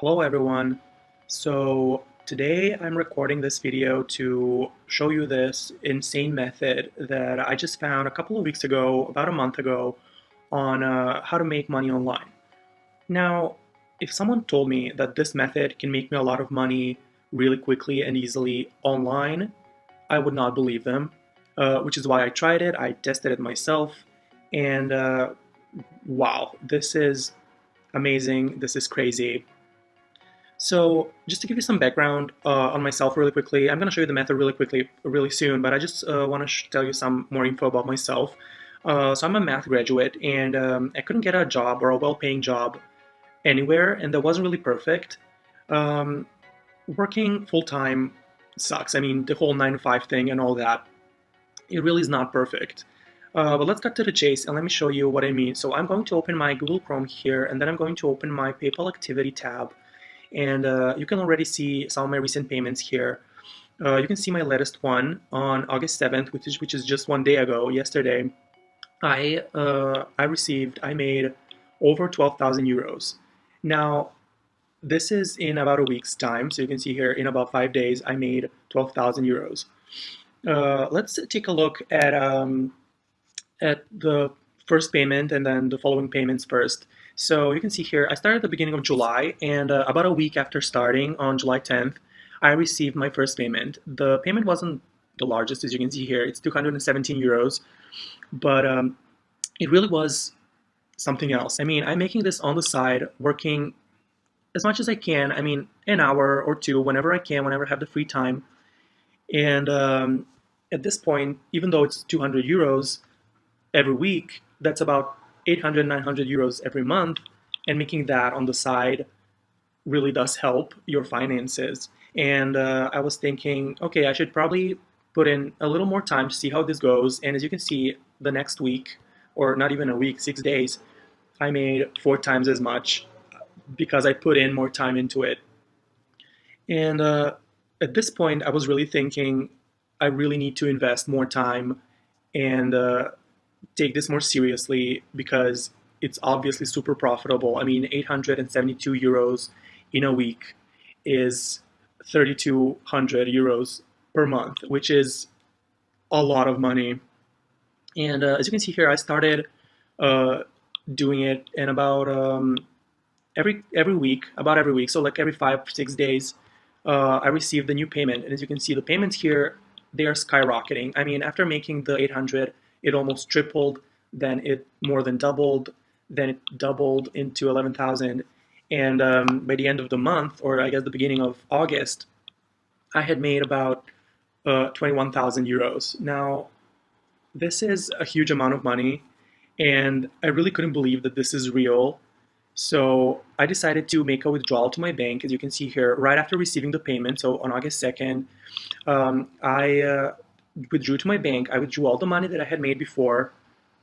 Hello everyone. So today I'm recording this video to show you this insane method that I just found a couple of weeks ago, about a month ago, on how to make money online. Now, if someone told me that this method can make me a lot of money really quickly and easily online, I would not believe them, which is why I tried it. I tested it myself, and wow, this is amazing. This is crazy. So just to give you some background on myself really quickly, I'm going to show you the method really quickly, really soon, but I just want to tell you some more info about myself. So I'm a math graduate, and I couldn't get a job or a well-paying job anywhere, and that wasn't really perfect. Um, Working full-time sucks. I mean, the whole 9 to 5 thing and all that, it really is not perfect. But let's cut to the chase and let me show you what I mean. So I'm going to open my Google Chrome here, and then I'm going to open my PayPal activity tab. And you can already see some of my recent payments here. You can see my latest one on August 7th, which is just one day ago, yesterday. I made over 12,000 euros. Now, this is in about a week's time. So you can see here, in about 5 days, I made 12,000 euros. Let's take a look at the first payment and then the following payments first. So you can see here, I started at the beginning of July, and about a week after starting on July 10th, I received my first payment. The payment wasn't the largest, as you can see here. It's 217 euros, but it really was something else. I mean, I'm making this on the side, working as much as I can. I mean, an hour or two, whenever I can, whenever I have the free time. And at this point, even though it's 200 euros, every week, that's about 800, 900 euros every month. And making that on the side really does help your finances. And I was thinking, okay, I should probably put in a little more time to see how this goes. And as you can see, the next week, or not even a week, 6 days, I made 4 times as much because I put in more time into it. And at this point, I was really thinking, I really need to invest more time and take this more seriously because it's obviously super profitable. I mean, 872 euros in a week is 3,200 euros per month, which is a lot of money. And as you can see here, I started uh, doing it in about every week, about every week. So like every 5 6 days, I received the new payment. And as you can see, the payments here, they are skyrocketing. I mean, after making the 800, it almost tripled, then it more than doubled, then it doubled into 11,000. And by the end of the month, or I guess the beginning of August, I had made about 21,000 euros. Now, this is a huge amount of money, and I really couldn't believe that this is real. So I decided to make a withdrawal to my bank, as you can see here, right after receiving the payment. So on August 2nd, I withdrew to my bank. I withdrew all the money that I had made before,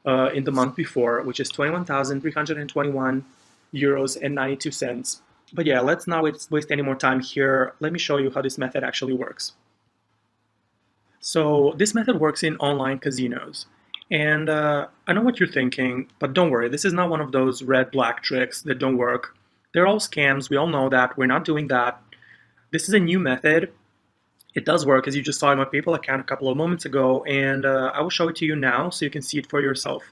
in the month before, which is 21,321 euros and 92 cents. But yeah, let's not waste any more time here. Let me show you how this method actually works. So this method works in online casinos. And I know what you're thinking, but don't worry, this is not one of those red-black tricks that don't work. They're all scams, we all know that, we're not doing that. This is a new method. It does work, as you just saw in my PayPal account a couple of moments ago, and I will show it to you now so you can see it for yourself.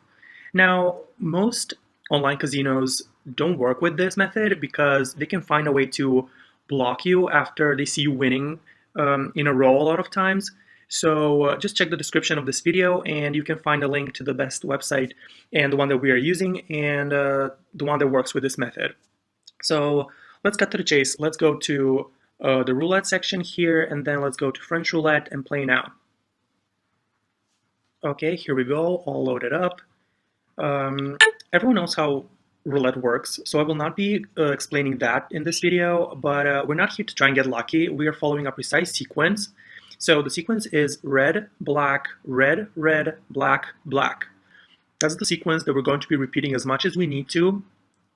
Now, most online casinos don't work with this method because they can find a way to block you after they see you winning in a row a lot of times. So just check the description of this video and you can find a link to the best website and the one that we are using and the one that works with this method. So let's cut to the chase. Let's go to the roulette section here, and then let's go to French roulette and play now. Okay, here we go, all loaded up. Everyone knows how roulette works, so I will not be explaining that in this video, but we're not here to try and get lucky. We are following a precise sequence. So the sequence is red, black, red, red, black, black. That's the sequence that we're going to be repeating as much as we need to.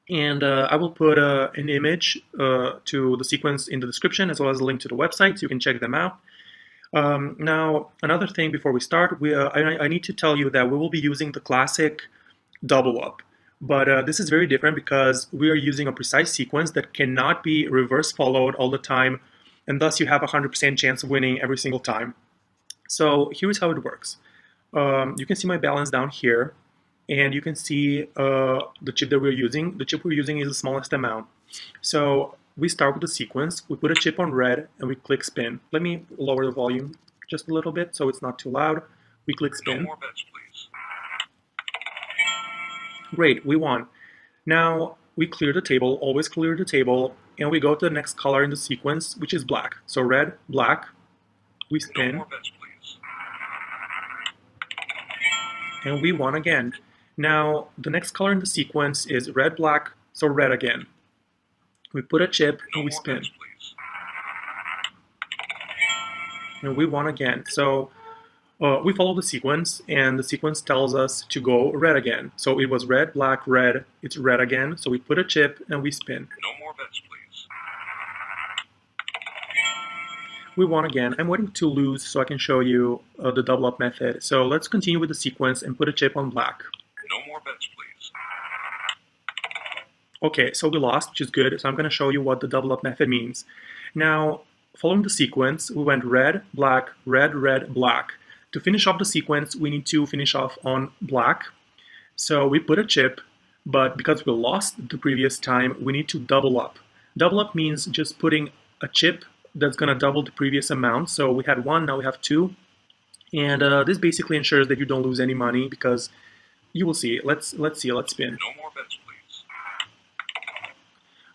And I will put an image to the sequence in the description, as well as a link to the website, so you can check them out. Now, another thing before we start, I need to tell you that we will be using the classic double up, But this is very different because we are using a precise sequence that cannot be reverse followed all the time, and thus you have a 100% chance of winning every single time. So here's how it works. You can see my balance down here, and you can see the chip that we're using. The chip we're using is the smallest amount. So we start with the sequence, we put a chip on red, and we click spin. Let me lower the volume just a little bit so it's not too loud. We click spin. No more bets, please. Great, we won. Now we clear the table, always clear the table, and we go to the next color in the sequence, which is black. So red, black, we spin. No more bets, please. And we won again. Now the next color in the sequence is red, black, so red again. We put a chip and we spin. Bets, please. And we won again. So we follow the sequence, and the sequence tells us to go red again. So it was red, black, red, it's red again. So we put a chip and we spin. No more bets, please. We won again. I'm waiting to lose so I can show you the double up method. So let's continue with the sequence and put a chip on black. No more bets, please. Okay, so we lost, which is good. So I'm going to show you what the double up method means. Now, following the sequence, we went red, black, red, red, black. To finish off the sequence, we need to finish off on black. So we put a chip, but because we lost the previous time, we need to double up. Double up means just putting a chip that's going to double the previous amount. So we had one, now we have two. And this basically ensures that you don't lose any money because you will see. Let's spin. No more bets, please.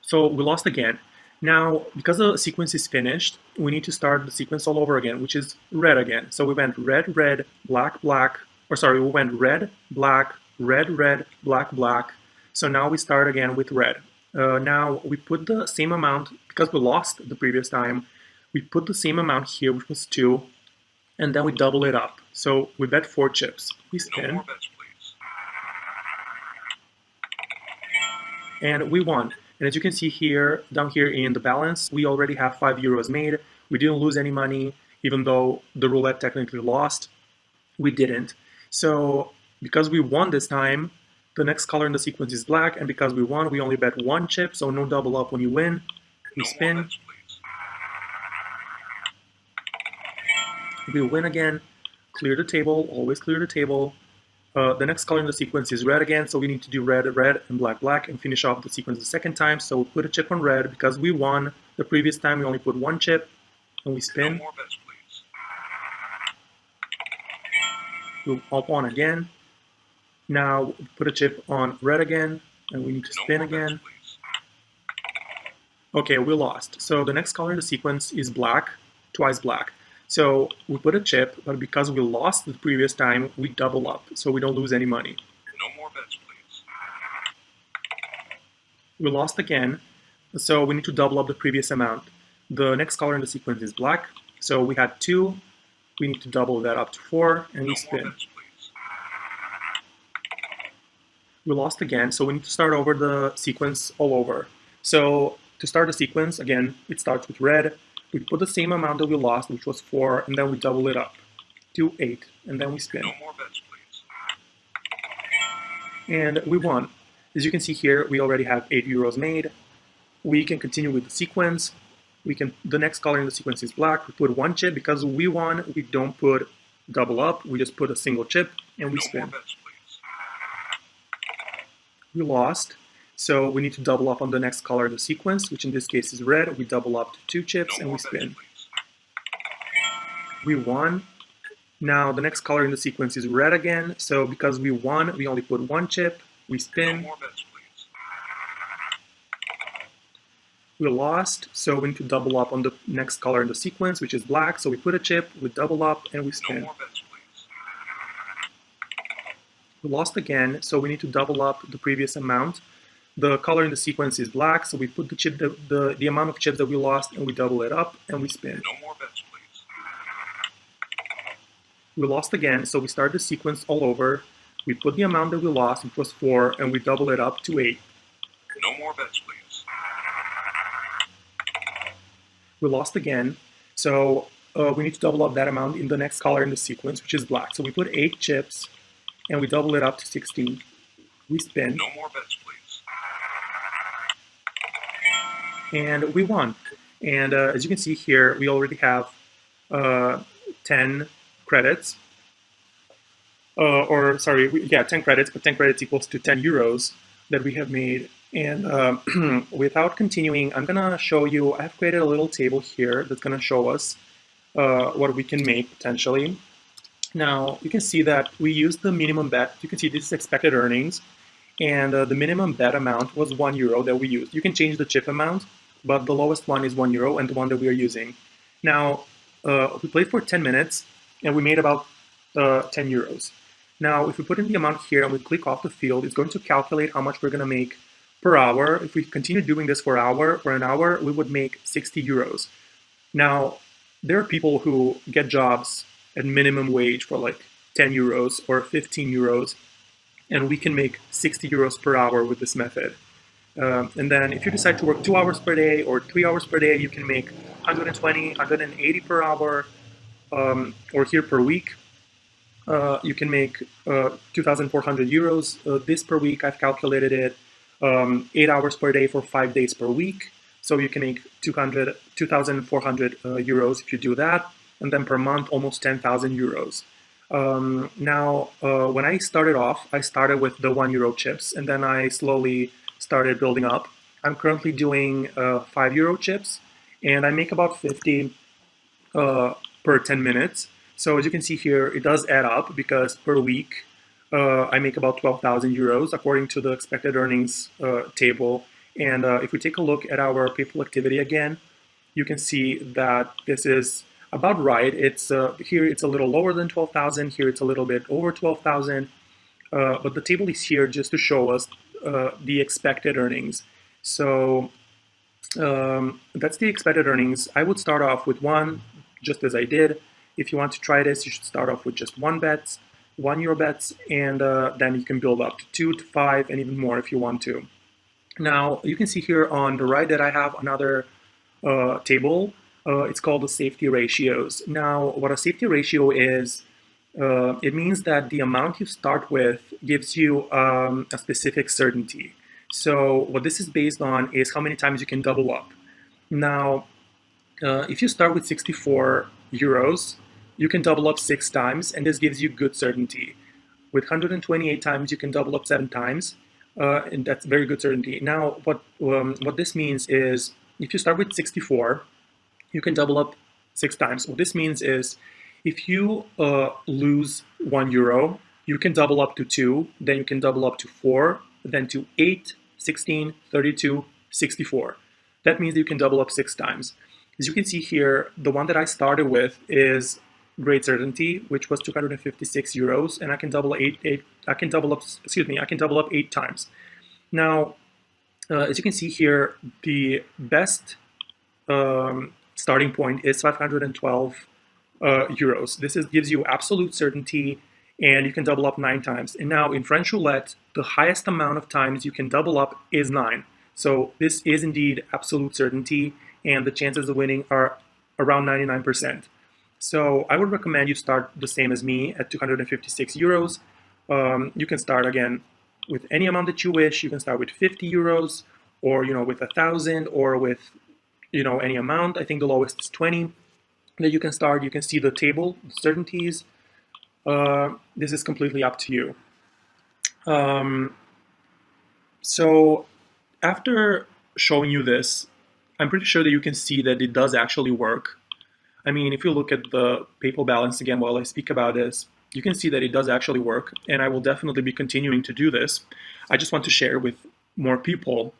So we lost again. Now, because the sequence is finished, we need to start the sequence all over again, which is red again. So we went red, red, black, black, or sorry, we went red, black, red, red, black, black. So now we start again with red. Now we put the same amount, because we lost the previous time, we put the same amount here, which was 2, and then we double it up. So we bet 4 chips. We spin. No more bets, please. And we won. And as you can see here, down here in the balance, we already have €5 made. We didn't lose any money, even though the roulette technically lost. We didn't. So because we won this time, the next color in the sequence is black, and because we won, we only bet 1 chip, so no double up when you win. We spin. No more bets, please. We win again. Clear the table, always clear the table. The next color in the sequence is red again, so we need to do red, red, and black, black, and finish off the sequence the second time. So we put a chip on red because we won. The previous time we only put 1 chip, and we spin. No more bets, please. We all won again. Now put a chip on red again, and we need to spin again. Bets, okay, we lost. So the next color in the sequence is black, twice black. So we put a chip, but because we lost the previous time, we double up, so we don't lose any money. No more bets, please. We lost again, so we need to double up the previous amount. The next color in the sequence is black, so we had 2, we need to double that up to 4, and we spin. No more bets, please. We lost again, so we need to start over the sequence all over. So to start the sequence, again, it starts with red. We put the same amount that we lost, which was 4, and then we double it up to 8, and then we spin. No more bets, please. And we won. As you can see here, we already have €8 made. We can continue with the sequence. The next color in the sequence is black. We put 1 chip because we won. We don't put double up. We just put a single chip, and we spin. No more bets, please. We lost. So we need to double up on the next color in the sequence, which in this case is red. We double up to 2 chips and we spin. We won. Now the next color in the sequence is red again. So because we won, we only put 1 chip. We spin. No more bets, please. We lost. So we need to double up on the next color in the sequence, which is black. So we put a chip, we double up, and we spin. No more bets, please. We lost again. So we need to double up the previous amount. The color in the sequence is black, so we put the chip, the amount of chips that we lost, and we double it up, and we spin. No more bets, please. We lost again, so we start the sequence all over. We put the amount that we lost, which was 4, and we double it up to 8. No more bets, please. We lost again, so we need to double up that amount in the next color in the sequence, which is black. So we put 8 chips, and we double it up to 16. We spin, No more bets, please. and we won. And as you can see here, we already have uh, 10 credits. Or sorry, yeah, 10 credits, but 10 credits equals to 10 euros that we have made. And without continuing, I'm gonna show you, I've created a little table here that's gonna show us what we can make potentially. Now, you can see that we used the minimum bet. You can see this is expected earnings, and the minimum bet amount was €1 that we used. You can change the chip amount, but the lowest one is €1 and the one that we are using. Now, we played for 10 minutes, and we made about 10 euros. Now, if we put in the amount here and we click off the field, it's going to calculate how much we're going to make per hour. If we continue doing this for an hour, we would make 60 euros. Now, there are people who get jobs at minimum wage for like 10 euros or 15 euros, and we can make 60 euros per hour with this method. And then if you decide to work 2 hours per day or 3 hours per day, you can make 120, 180 per hour, or here per week. You can make 2,400 euros this per week. I've calculated it 8 hours per day for 5 days per week. So you can make 2,400 euros if you do that. And then per month, almost 10,000 euros. Now, when I started off, I started with the €1 chips, and then I slowly started building up. I'm currently doing €5 chips, and I make about 50 per 10 minutes. So as you can see here, it does add up because per week I make about 12,000 euros according to the expected earnings table. And if we take a look at our PayPal activity again, you can see that this is about right. It's here it's a little lower than 12,000. Here it's a little bit over 12,000. But the table is here just to show us the expected earnings. So that's the expected earnings. I would start off with one, just as I did. If you want to try this, you should start off with just €1 bets, and then you can build up to 2 to 5 and even more if you want to. Now, you can see here on the right that I have another table. It's called the safety ratios. Now, what a safety ratio is, it means that the amount you start with gives you a specific certainty. So what this is based on is how many times you can double up. Now, if you start with 64 euros, you can double up 6 times, and this gives you good certainty. With 128 times, you can double up 7 times, and that's very good certainty. Now, what this means is, if you start with 64, you can double up 6 times. What this means is, if you lose €1, you can double up to 2, then you can double up to 4, then to 8, 16, 32, 64. That means you can double up 6 times. As you can see here, the one that I started with is great certainty, which was 256 euros, and I can double up 8 times. Now, as you can see here, the best starting point is 512 euros. This gives you absolute certainty, and you can double up 9 times. And now in French roulette, the highest amount of times you can double up is 9. So this is indeed absolute certainty, and the chances of winning are around 99%. So I would recommend you start the same as me at 256 euros. You can start again with any amount that you wish. You can start with 50 euros, or with 1,000, or with any amount. I think the lowest is 20 that you can start. You can see the table, certainties. This is completely up to you. So after showing you this, I'm pretty sure that you can see that it does actually work. I mean, if you look at the PayPal balance again while I speak about this, you can see that it does actually work, and I will definitely be continuing to do this. I just want to share with more people.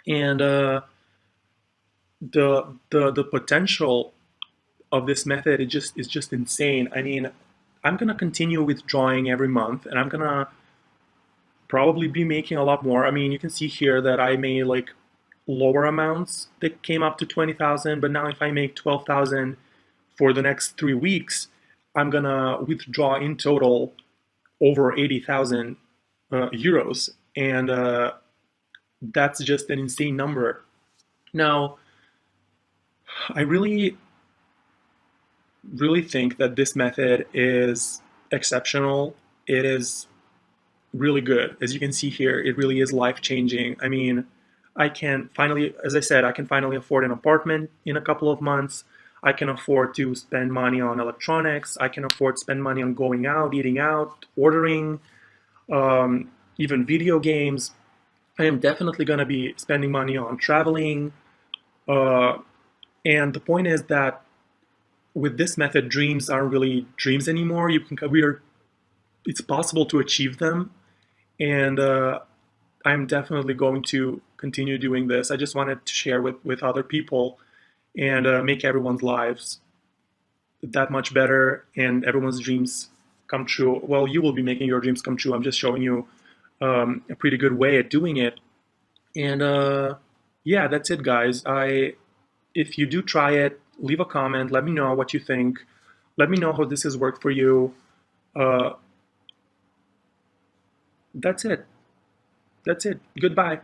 And the potential of this method is just insane. I mean, I'm gonna continue withdrawing every month, and I'm gonna probably be making a lot more. I mean, you can see here that I made like lower amounts that came up to 20,000, but now if I make 12,000 for the next 3 weeks, I'm gonna withdraw in total over 80,000 euros, and that's just an insane number. Now, I really think that this method is exceptional. It is really good. As you can see here, it really is life-changing. I mean, I can finally, as I said, I can finally afford an apartment in a couple of months. I can afford to spend money on electronics. I can afford to spend money on going out, eating out, ordering, even video games. I am definitely going to be spending money on traveling. Uh, and the point is that with this method, dreams aren't really dreams anymore. It's possible to achieve them. And I'm definitely going to continue doing this. I just wanted to share with other people and make everyone's lives that much better and everyone's dreams come true. Well, you will be making your dreams come true. I'm just showing you a pretty good way at doing it. And yeah, that's it, guys. If you do try it, leave a comment. Let me know what you think. Let me know how this has worked for you. Uh, that's it. That's it. Goodbye.